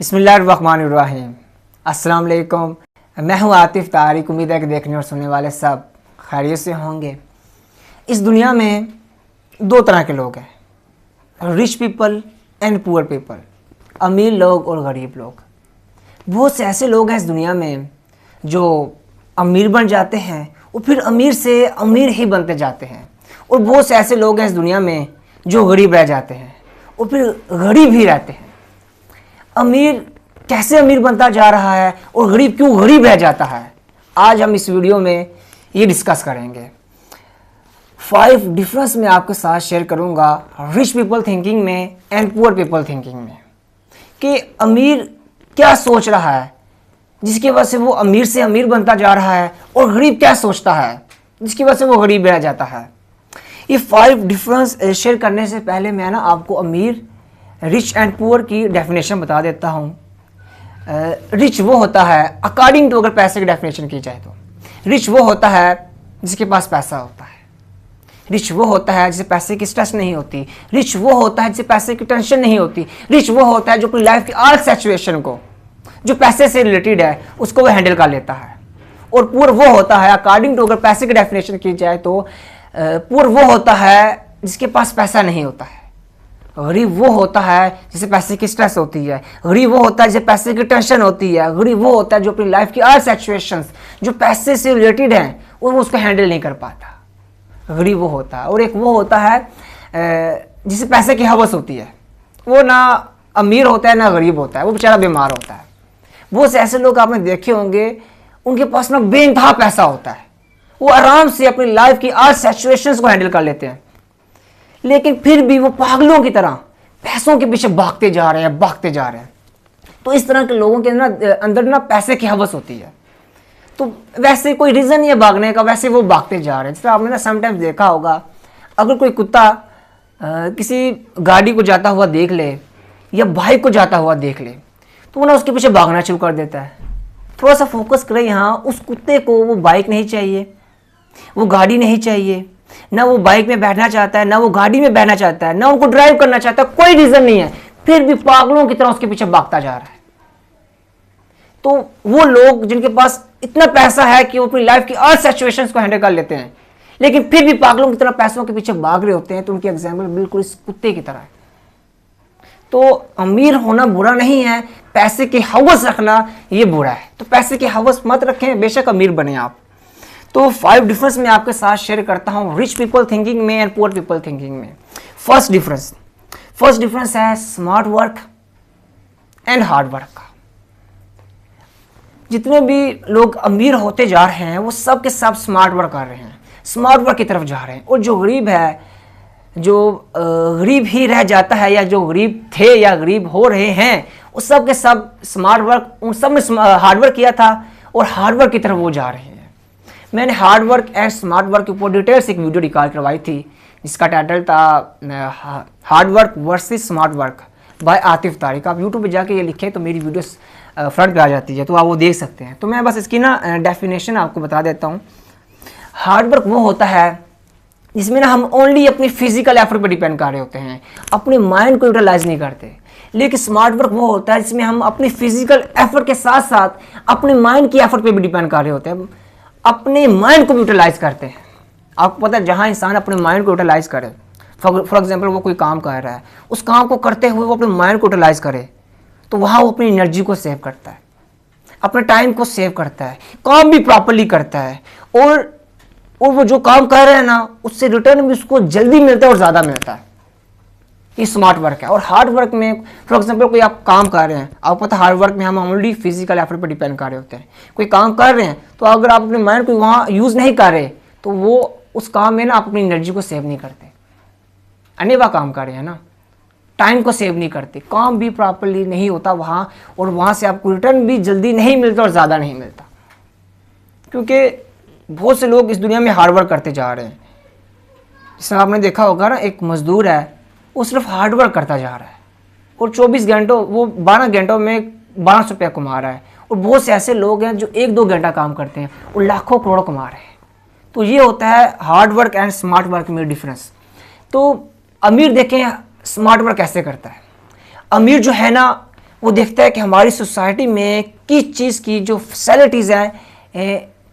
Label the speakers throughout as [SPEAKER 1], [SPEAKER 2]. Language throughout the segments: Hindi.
[SPEAKER 1] बिस्मिल्लाहिर्रहमानिर्रहीम। अस्सलाम वालेकुम। मैं हूँ आतिफ तारिक। उम्मीद है कि देखने और सुनने वाले सब खैरियत से होंगे। इस दुनिया में दो तरह के लोग हैं, rich people and poor people, अमीर लोग और गरीब लोग। बहुत से ऐसे लोग हैं इस दुनिया में जो अमीर बन जाते हैं और फिर अमीर से अमीर ही बनते जाते हैं, और बहुत से ऐसे लोग हैं इस दुनिया में जो गरीब रह जाते हैं और फिर गरीब ही रहते हैं। अमीर कैसे अमीर बनता जा रहा है और गरीब क्यों गरीब रह जाता है, आज हम इस वीडियो में ये डिस्कस करेंगे। 5 डिफरेंस मैं आपके साथ शेयर करूंगा रिच पीपल थिंकिंग में एंड पुअर पीपल थिंकिंग में, कि अमीर क्या सोच रहा है जिसकी वजह से वो अमीर से अमीर बनता जा रहा है, और गरीब क्या सोचता है जिसकी वजह से वो गरीब रह जाता है। ये 5 डिफरेंस शेयर करने से पहले मैं आपको अमीर, रिच एंड पुअर की डेफिनेशन बता देता हूँ। रिच वो होता है, अकॉर्डिंग टू अगर पैसे की डेफिनेशन की जाए तो रिच वो होता है जिसके पास पैसा होता है। रिच वो होता है जिसे पैसे की स्ट्रेस नहीं होती। रिच वो होता है जिसे पैसे की टेंशन नहीं होती। रिच वो होता है जो अपनी लाइफ की हर सिचुएशन को जो पैसे से रिलेटेड है उसको वो हैंडल कर लेता है। और पुअर वो होता है, अकॉर्डिंग टू अगर पैसे की डेफिनेशन की जाए तो पुअर वो होता है जिसके पास पैसा नहीं होता है। गरीब वो होता है जिसे पैसे की स्ट्रेस होती है। गरीब वो होता है जिसे पैसे की टेंशन होती है। गरीब वो होता है जो अपनी लाइफ की हर सिचुएशंस जो पैसे से रिलेटेड हैं वो उसको हैंडल नहीं कर पाता। गरीब वो होता है। और एक वो होता है जिसे पैसे की हवस होती है। वो ना अमीर होता है ना गरीब होता है, वो बेचारा बीमार होता है। वो से ऐसे लोग आपने देखे होंगे, उनके पास ना बेइंतहा पैसा होता है, वो आराम से अपनी लाइफ की हर सिचुएशंस को हैंडल कर लेते हैं, लेकिन फिर भी वो पागलों की तरह पैसों के पीछे भागते जा रहे हैं। तो इस तरह के लोगों के अंदर ना पैसे की हवस होती है, तो वैसे कोई रीज़न नहीं है भागने का, वैसे वो भागते जा रहे हैं। जैसे आपने ना समटाइम्स देखा होगा, अगर कोई कुत्ता किसी गाड़ी को जाता हुआ देख ले या बाइक को जाता हुआ देख ले तो वो ना उसके पीछे भागना शुरू कर देता है। थोड़ा सा फोकस करें यहाँ, उस कुत्ते को वो बाइक नहीं चाहिए, वो गाड़ी नहीं चाहिए, ना वो बाइक में बैठना चाहता है, ना वो गाड़ी में बैठना चाहता है, ना उनको ड्राइव करना चाहता है, कोई रीजन नहीं है, फिर भी पागलों की तरह उसके पीछे भागता जा रहा है। तो वो लोग जिनके पास इतना पैसा है कि वो अपनी लाइफ की हर सिचुएशंस को हैंडल कर लेते हैं, लेकिन फिर भी पागलों की तरह पैसों के पीछे भाग रहे होते हैं, तो उनकी एग्जाम्पल बिल्कुल इस कुत्ते की तरह है। तो अमीर होना बुरा नहीं है, पैसे की हवस रखना ये बुरा है। तो पैसे की हवस मत रखें, बेशक अमीर बने आप। तो 5 डिफरेंस मैं आपके साथ शेयर करता हूं रिच पीपल थिंकिंग में एंड पुअर पीपल थिंकिंग में। फर्स्ट डिफरेंस है smart work and hard work का। जितने भी लोग अमीर होते जा रहे हैं वो सब के सब स्मार्ट वर्क कर रहे हैं, स्मार्ट वर्क की तरफ जा रहे हैं। और जो गरीब है, जो गरीब ही रह जाता है, या जो गरीब थे या गरीब हो रहे हैं, वो सब के सब स्मार्ट वर्क, उन सब ने हार्ड वर्क किया था और हार्ड वर्क की तरफ वो जा रहे हैं। मैंने hard work and smart work के ऊपर डिटेल्स एक वीडियो रिकॉर्ड करवाई थी जिसका टाइटल था hard work versus smart work by Atif Tariq. आप यूट्यूब पे जाके ये लिखें तो मेरी वीडियोस फ्रंट पे आ जाती है, तो आप वो देख सकते हैं। तो मैं बस इसकी ना डेफिनेशन आपको बता देता हूँ। हार्ड वर्क वो होता है जिसमें ना हम ओनली अपनी फिजिकल एफर्ट पर डिपेंड कर रहे होते हैं, अपने माइंड को यूटिलाइज नहीं करते। लेकिन स्मार्ट वर्क वो होता है जिसमें हम अपनी फिजिकल एफर्ट के साथ साथ अपने माइंड की एफर्ट पर भी डिपेंड कर रहे होते हैं, अपने माइंड को यूटिलाइज करते हैं। आपको पता है, जहाँ इंसान अपने माइंड को यूटिलाइज करे, फॉर एग्जांपल वो कोई काम कर रहा है, उस काम को करते हुए वो अपने माइंड को यूटिलाइज करे, तो वहाँ वो अपनी एनर्जी को सेव करता है, अपने टाइम को सेव करता है, काम भी प्रॉपरली करता है, और वो जो काम कर रहे हैं ना उससे रिटर्न भी उसको जल्दी मिलता है और ज़्यादा मिलता है। ये स्मार्ट वर्क है। और हार्ड वर्क में फॉर एग्जांपल कोई आप काम कर रहे हैं, आपको पता है हार्ड वर्क में हम ऑलरेडी फिजिकल एफर्ट पर डिपेंड कर रहे होते हैं। कोई काम कर रहे हैं तो अगर आप अपने माइंड को वहाँ यूज़ नहीं कर रहे तो वो उस काम में ना आप अपनी एनर्जी को सेव नहीं करते, अनेवा काम कर रहे हैं ना, टाइम को सेव नहीं करते, काम भी प्रॉपरली नहीं होता वहाँ, और वहाँ से आपको रिटर्न भी जल्दी नहीं मिलता और ज़्यादा नहीं मिलता। क्योंकि बहुत से लोग इस दुनिया में हार्ड वर्क करते जा रहे हैं। जिसमें आपने देखा होगा ना, एक मजदूर है वो सिर्फ हार्ड वर्क करता जा रहा है और 24 घंटों, वो 12 घंटों में 1200 रुपया कमा रहा है। और बहुत से ऐसे लोग हैं जो 1-2 घंटा काम करते हैं और लाखों करोड़ों कमा रहे हैं। तो ये होता है hard work and smart work में डिफरेंस। तो अमीर देखें स्मार्ट वर्क कैसे करता है। अमीर जो है ना वो देखता है कि हमारी सोसाइटी में किस चीज़ की जो फैसिलिटीज़ हैं,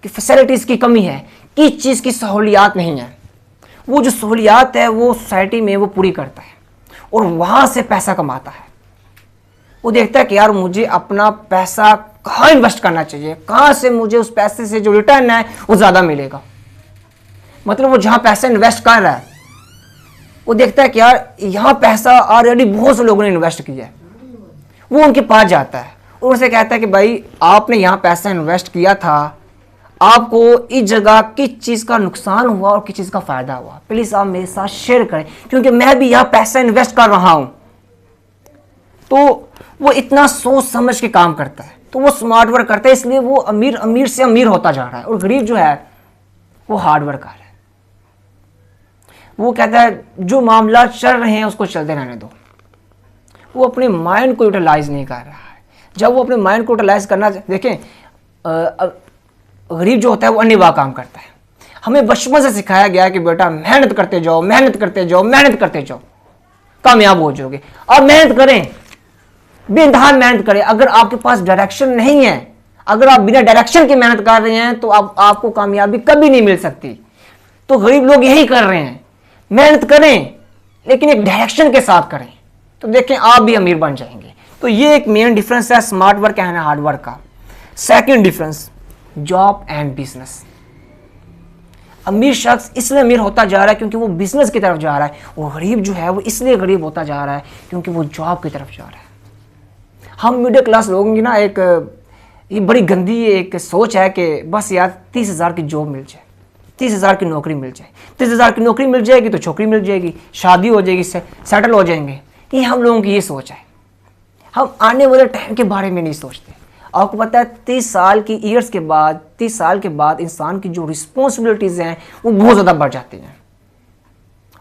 [SPEAKER 1] फैसिलिटीज़ की कमी है, किस चीज़ की सहूलियात नहीं है। वो जो सहूलियात है वो सोसाइटी में वो पूरी करता है और वहाँ से पैसा कमाता है। वो देखता है कि यार मुझे अपना पैसा कहाँ इन्वेस्ट करना चाहिए, कहाँ से मुझे उस पैसे से जो रिटर्न है वो ज़्यादा मिलेगा। मतलब वो जहाँ पैसा इन्वेस्ट कर रहा है वो देखता है कि यार यहाँ पैसा ऑलरेडी बहुत से लोगों ने इन्वेस्ट किया है। वो उनके पास जाता है और उनसे कहता है कि भाई आपने यहाँ पैसा इन्वेस्ट किया था, आपको इस जगह किस चीज़ का नुकसान हुआ और किस चीज़ का फ़ायदा हुआ, प्लीज़ आप मेरे साथ शेयर करें, क्योंकि मैं भी यहाँ पैसा इन्वेस्ट कर रहा हूँ। तो वो इतना सोच समझ के काम करता है, तो वो स्मार्ट वर्क करता है, इसलिए वो अमीर से अमीर होता जा रहा है और गरीब जो है वो हार्ड वर्कर है। वो कहता है जो मामला चल रहे हैं उसको चलते रहने दो। वो अपने माइंड को यूटिलाइज नहीं कर रहा है। जब वो अपने माइंड को यूटिलाइज करना, देखें गरीब जो होता है वो अनिवार्य काम करता है। हमें बचपन से सिखाया गया कि बेटा मेहनत करते जाओ, मेहनत करते जाओ, मेहनत करते जाओ, कामयाब हो जाओगे। अब मेहनत करें, बेइंतहा मेहनत करें। अगर आपके पास डायरेक्शन नहीं है, अगर आप बिना डायरेक्शन की मेहनत कर रहे हैं तो आपको कामयाबी कभी नहीं मिल सकती। तो गरीब लोग यही कर रहे हैं, मेहनत करें लेकिन एक डायरेक्शन के साथ करें, तो देखें आप भी अमीर बन जाएंगे। तो ये एक मेन डिफरेंस है smart work and hard work का। Second difference, job and business. अमीर शख्स इसलिए अमीर होता जा रहा है क्योंकि वो बिजनेस की तरफ जा रहा है, और गरीब जो है वो इसलिए गरीब होता जा रहा है क्योंकि वो जॉब की तरफ जा रहा है। हम मिडिल क्लास लोगों की ना एक ये बड़ी गंदी एक सोच है कि बस यार 30,000 की जॉब मिल जाए, 30,000 की नौकरी मिल जाए, 30,000 की नौकरी मिल जाएगी तो छोकरी मिल जाएगी, शादी हो जाएगी, सेटल हो जाएंगे। ये हम लोगों की ये सोच है। हम आने वाले टाइम के बारे में नहीं सोचते। आपको पता है 30 साल की ईयर्स के बाद, 30 साल के बाद इंसान की जो रिस्पॉन्सिबिलिटीज़ हैं वो बहुत ज़्यादा बढ़ जाती हैं,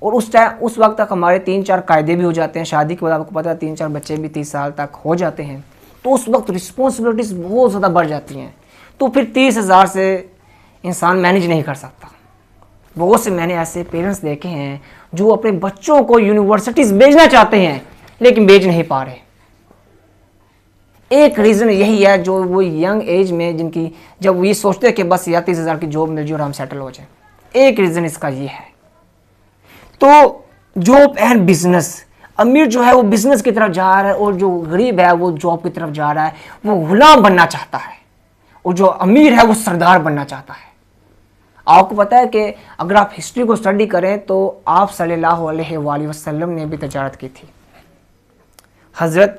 [SPEAKER 1] और उस वक्त तक हमारे 3-4 कायदे भी हो जाते हैं। शादी के बाद आपको पता है 3-4 बच्चे भी 30 साल तक हो जाते हैं, तो उस वक्त रिस्पॉन्सिबिलिटीज़ बहुत ज़्यादा बढ़ जाती हैं। तो फिर 30,000 से इंसान मैनेज नहीं कर सकता। बहुत से मैंने ऐसे पेरेंट्स देखे हैं जो अपने बच्चों को यूनिवर्सिटीज़ भेजना चाहते हैं लेकिन भेज नहीं पा रहे। एक रीज़न यही है, जो वो यंग एज में जिनकी जब वो ये सोचते हैं कि बस या 30,000 की जॉब मिल जाए और हम सेटल हो जाए, एक रीज़न इसका ये है। तो जॉब एंड बिजनेस, अमीर जो है वो बिजनेस की तरफ जा रहा है और जो गरीब है वो जॉब की तरफ जा रहा है। वो गुलाम बनना चाहता है और जो अमीर है वो सरदार बनना चाहता है। आपको पता है कि अगर आप हिस्ट्री को स्टडी करें तो आप सल्लल्लाहु अलैहि वसल्लम ने भी तजारत की थी, हज़रत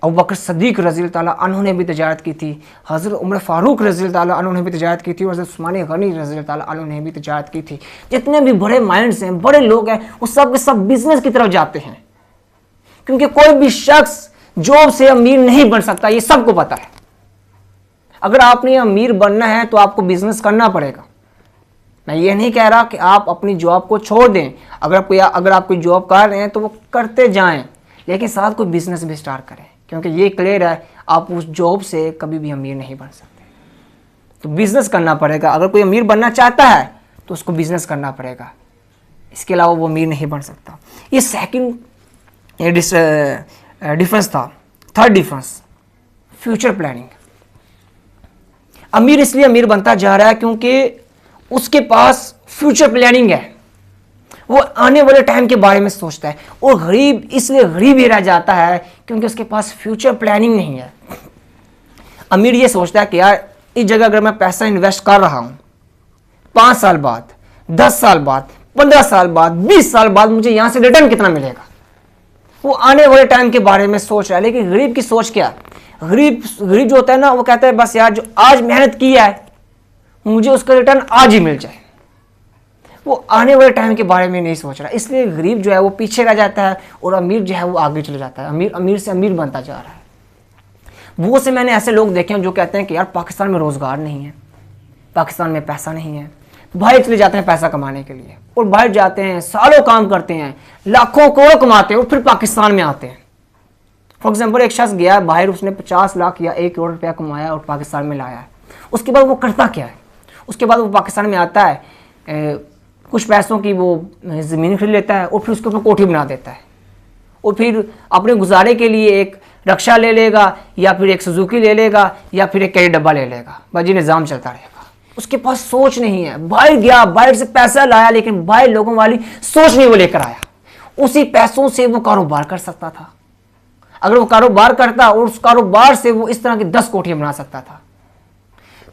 [SPEAKER 1] अबू बकर सदीक रज़ी ताला अन्हु ने भी तजारत की थी, हज़रत उमर फ़ारूक रज़ी ताला अन्हु ने भी तजारत की थी, और हज़रत उस्मान गनी रज़ी ताला अन्हु ने भी तजारत की थी। जितने भी बड़े माइंड्स हैं, बड़े लोग हैं, वो सब के सब बिजनेस की तरफ जाते हैं, क्योंकि कोई भी शख्स जॉब से अमीर नहीं बन सकता, ये सबको पता है। अगर आपने अमीर बनना है तो आपको बिजनेस करना पड़ेगा। मैं ये नहीं कह रहा कि आप अपनी जॉब को छोड़ दें। अगर आप कोई जॉब कर रहे हैं तो वो करते जाएं, लेकिन साथ कोई बिजनेस भी स्टार्ट करें, क्योंकि ये क्लियर है आप उस जॉब से कभी भी अमीर नहीं बन सकते। तो बिजनेस करना पड़ेगा। अगर कोई अमीर बनना चाहता है तो उसको बिजनेस करना पड़ेगा, इसके अलावा वो अमीर नहीं बन सकता। ये सेकंड डिफरेंस था। Third difference, future planning. अमीर इसलिए अमीर बनता जा रहा है क्योंकि उसके पास फ्यूचर प्लानिंग है, वो आने वाले टाइम के बारे में सोचता है। और गरीब इसलिए गरीब ही रह जाता है क्योंकि उसके पास फ्यूचर प्लानिंग नहीं है। अमीर ये सोचता है कि यार इस जगह अगर मैं पैसा इन्वेस्ट कर रहा हूं, 5 साल बाद, 10 साल बाद, 15 साल बाद, 20 साल बाद मुझे यहां से रिटर्न कितना मिलेगा। वो आने वाले टाइम के बारे में सोच रहा है। लेकिन गरीब की सोच क्या है? गरीब जो होता है ना, वो कहता है बस यार जो आज मेहनत की है मुझे उसका रिटर्न आज ही मिल जाए। वो आने वाले टाइम के बारे में नहीं सोच रहा, इसलिए गरीब जो है वो पीछे रह जाता है और अमीर जो है वो आगे चले जाता है। अमीर से अमीर बनता जा रहा है। बहुत से मैंने ऐसे लोग देखे हैं जो कहते हैं कि यार पाकिस्तान में रोज़गार नहीं है, पाकिस्तान में पैसा नहीं है, बाहर चले जाते हैं पैसा कमाने के लिए, और बाहर जाते हैं, सालों काम करते हैं, लाखों करोड़ कमाते हैं और फिर पाकिस्तान में आते हैं। फॉर एग्जाम्पल एक शख्स गया बाहर, उसने 50 लाख या 1 करोड़ रुपया कमाया और पाकिस्तान में लाया है। उसके बाद वो करता क्या है? उसके बाद वो पाकिस्तान में आता है, कुछ पैसों की वो ज़मीन खरीद लेता है और फिर उसके ऊपर कोठी बना देता है, और फिर अपने गुजारे के लिए एक रक्षा ले लेगा या फिर एक सुजुकी ले लेगा या फिर एक कैरी डब्बा ले लेगा, बस जी निज़ाम चलता रहेगा। उसके पास सोच नहीं है। बाहर गया, बाहर से पैसा लाया, लेकिन बाहर लोगों वाली सोच नहीं वो लेकर आया। उसी पैसों से वो कारोबार कर सकता था। अगर वो कारोबार करता और उस कारोबार से वो इस तरह की 10 कोठियां बना सकता था।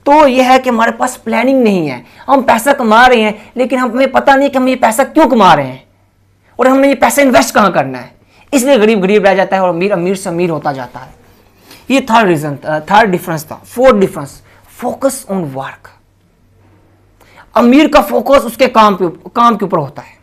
[SPEAKER 1] तो यह है कि हमारे पास प्लानिंग नहीं है। हम पैसा कमा रहे हैं लेकिन हमें पता नहीं कि हम ये पैसा क्यों कमा रहे हैं और हमें ये पैसा इन्वेस्ट कहाँ करना है। इसलिए गरीब गरीब रह जाता है और अमीर अमीर से अमीर होता जाता है। ये थर्ड डिफरेंस था। Fourth difference, focus on work. अमीर का फोकस उसके काम के ऊपर होता है।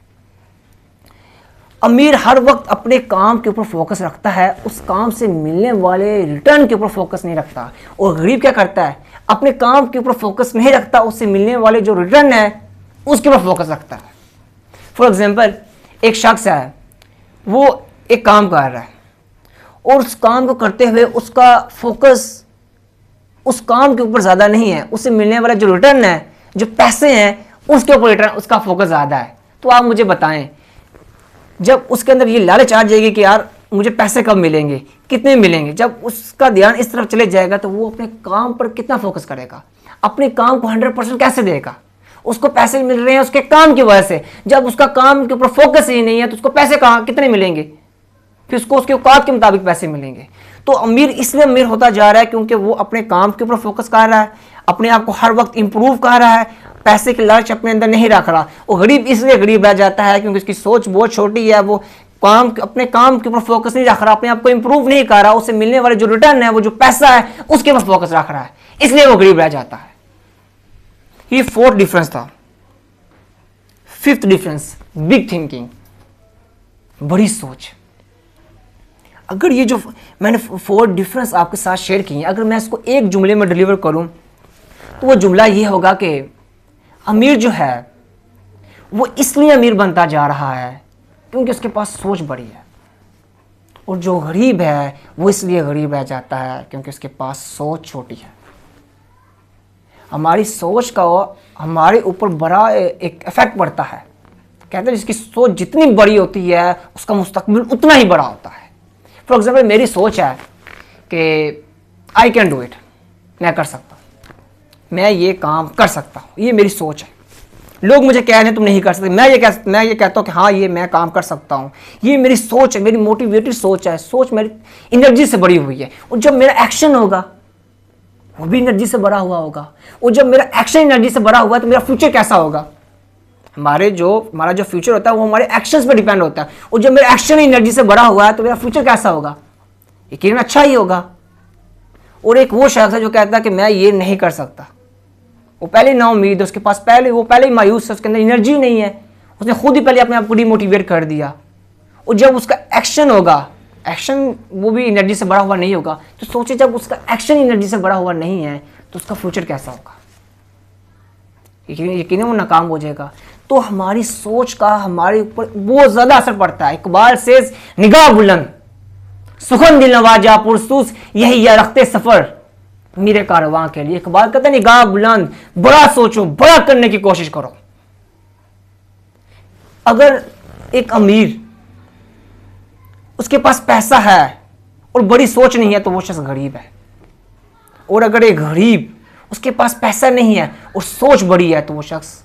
[SPEAKER 1] अमीर हर वक्त अपने काम के ऊपर फोकस रखता है, उस काम से मिलने वाले रिटर्न के ऊपर फोकस नहीं रखता। और गरीब क्या करता है, अपने काम के ऊपर फोकस नहीं रखता, उससे मिलने वाले जो रिटर्न है उसके ऊपर फोकस रखता है। फॉर एग्जाम्पल, एक शख्स है, वो एक काम कर रहा है और उस काम को करते हुए उसका फोकस उस काम के ऊपर ज़्यादा नहीं है, उससे मिलने वाला जो रिटर्न है, जो पैसे हैं उसके ऊपर रिटर्न, उसका फोकस ज़्यादा है। तो आप मुझे बताएं, जब उसके अंदर ये लालच आ जाएगी कि यार मुझे पैसे कब मिलेंगे, कितने मिलेंगे, जब उसका ध्यान इस तरफ चले जाएगा तो वो अपने काम पर कितना फोकस करेगा, अपने काम को 100% कैसे देगा। उसको पैसे मिल रहे हैं उसके काम की वजह से। जब उसका काम के ऊपर फोकस ही नहीं है तो उसको पैसे कहाँ कितने मिलेंगे, फिर उसको उसके औकात के मुताबिक पैसे मिलेंगे। तो अमीर इसलिए अमीर होता जा रहा है क्योंकि वो अपने काम के ऊपर फोकस कर रहा है, अपने आप को हर वक्त इंप्रूव कर रहा है, पैसे की लालच अपने अंदर नहीं रख रहा। और गरीब इसलिए गरीब रह जाता है क्योंकि उसकी सोच बहुत छोटी है, वो अपने काम के ऊपर फोकस नहीं रख रहा, अपने आप को इंप्रूव नहीं कर रहा, उससे मिलने वाले जो रिटर्न है, वो जो पैसा है उसके ऊपर फोकस रख रहा है, इसलिए वो गरीब रह जाता है। ये फोर्थ डिफरेंस था। फिफ्थ डिफरेंस, बिग थिंकिंग, बड़ी सोच। अगर ये जो मैंने 4 डिफरेंस आपके साथ शेयर किए, अगर मैं इसको एक जुमले में डिलीवर करूं तो वो जुमला ये होगा कि अमीर जो है वो इसलिए अमीर बनता जा रहा है क्योंकि उसके पास सोच बड़ी है, और जो गरीब है वो इसलिए गरीब रह जाता है क्योंकि उसके पास सोच छोटी है। हमारी सोच का हमारे ऊपर बड़ा एक इफेक्ट पड़ता है। कहते हैं जिसकी सोच जितनी बड़ी होती है उसका मुस्तकबिल उतना ही बड़ा होता है। फॉर एग्जाम्पल, मेरी सोच है कि आई कैन डू इट, मैं कर सकता हूँ, मैं ये काम कर सकता हूँ, ये मेरी सोच है। लोग मुझे कह रहे हैं तुम नहीं कर सकते, मैं ये कहता हूँ कि हाँ ये मैं काम कर सकता हूँ, ये मेरी सोच है, मेरी मोटिवेटेड सोच है, सोच मेरी एनर्जी से बड़ी हुई है। और जब मेरा एक्शन होगा वो भी एनर्जी से भरा हुआ होगा, और जब मेरा एक्शन एनर्जी से भरा हुआ है तो मेरा फ्यूचर कैसा होगा। हमारा जो फ्यूचर होता है वो हमारे एक्शंस पर डिपेंड होता है, और जब मेरा एक्शन एनर्जी से भरा हुआ है तो मेरा फ्यूचर कैसा होगा, यकीनन अच्छा ही होगा। और एक वो शख्स है जो कहता है कि मैं ये नहीं कर सकता, वो पहले ना उम्मीद है, उसके पास पहले ही मायूस है, उसके अंदर एनर्जी नहीं है, उसने खुद ही पहले अपने आप को डिमोटिवेट कर दिया। और जब उसका एक्शन होगा, एक्शन वो भी एनर्जी से भरा हुआ नहीं होगा, तो सोचिए जब उसका एक्शन एनर्जी से भरा हुआ नहीं है तो उसका फ्यूचर कैसा होगा, यकीनन वो नाकाम हो जाएगा। तो हमारी सोच का हमारे ऊपर बहुत ज्यादा असर पड़ता है। इकबाल से निगाह बुलंद सुखन दिल नवाजा पुरसूस यही या रखते सफर मेरे कारवां के लिए। इकबाल कहते हैं निगाह बुलंद, बड़ा सोचो, बड़ा करने की कोशिश करो। अगर एक अमीर उसके पास पैसा है और बड़ी सोच नहीं है तो वो शख्स गरीब है, और अगर एक गरीब उसके पास पैसा नहीं है और सोच बड़ी है तो वो शख्स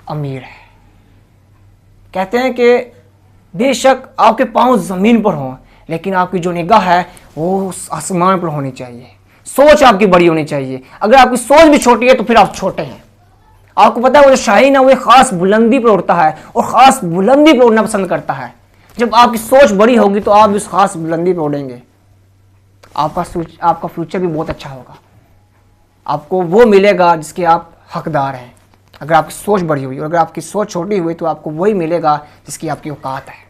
[SPEAKER 1] अमीर है। कहते हैं कि बेशक आपके पांव जमीन पर हों लेकिन आपकी जो निगाह है वो आसमान पर होनी चाहिए, सोच आपकी बड़ी होनी चाहिए। अगर आपकी सोच भी छोटी है तो फिर आप छोटे हैं। आपको पता है वो जो शाहीन है वो एक खास बुलंदी पर उड़ता है और खास बुलंदी पर उड़ना पसंद करता है। जब आपकी सोच बड़ी होगी तो आप उस खास बुलंदी पर उड़ेंगे, आपका फ्यूचर भी बहुत अच्छा होगा, आपको वो मिलेगा जिसके आप हकदार हैं। अगर आपकी सोच बड़ी हुई और अगर आपकी सोच छोटी हुई तो आपको वही मिलेगा जिसकी आपकी औकात है।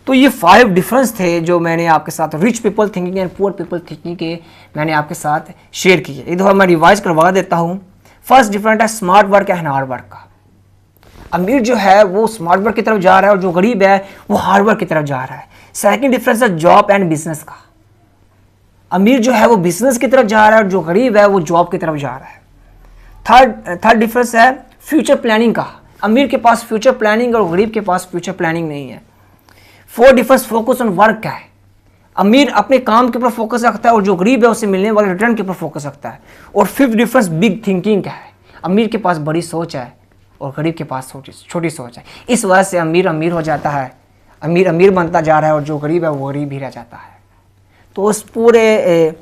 [SPEAKER 1] तो ये 5 डिफरेंस थे जो मैंने आपके साथ rich people thinking and poor people thinking के मैंने आपके साथ शेयर किए। एक दफ़ा मैं रिवाइज करवा देता हूँ। फर्स्ट डिफरेंट है smart work and hard work का। अमीर जो है वो स्मार्ट वर्क की तरफ जा रहा है और जो गरीब है वो हार्ड वर्क की तरफ जा रहा है। सेकंड डिफरेंस है जॉब एंड बिजनेस का। अमीर जो है वो बिजनेस की तरफ जा रहा है और जो गरीब है वो जॉब की तरफ जा रहा है। थर्ड डिफरेंस है फ्यूचर प्लानिंग का। अमीर के पास फ्यूचर प्लानिंग और गरीब के पास फ्यूचर प्लानिंग नहीं है। Fourth difference focus on work का है। अमीर अपने काम के ऊपर फोकस रखता है और जो गरीब है उसे मिलने वाले रिटर्न के ऊपर फोकस रखता है। और फिफ्थ डिफरेंस बिग थिंकिंग का है। अमीर के पास बड़ी सोच है और गरीब के पास छोटी सोच है। इस वजह से अमीर अमीर हो जाता है, अमीर अमीर बनता जा रहा है और जो गरीब है वो गरीब ही रह जाता है। तो उस पूरे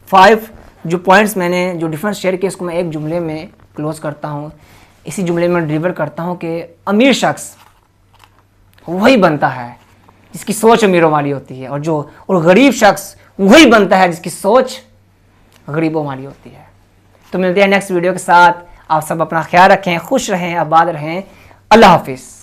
[SPEAKER 1] 5 जो पॉइंट्स मैंने जो डिफरेंस शेयर किए इसको मैं एक जुमले में क्लोज करता हूँ। इसी जुमले में डिलीवर करता हूँ कि अमीर शख्स वही बनता है जिसकी सोच अमीरों वाली होती है, और गरीब शख्स वही बनता है जिसकी सोच गरीबों वाली होती है। तो मिलते हैं नेक्स्ट वीडियो के साथ। आप सब अपना ख्याल रखें, खुश रहें, आबाद रहें। अल्लाह हाफिज़।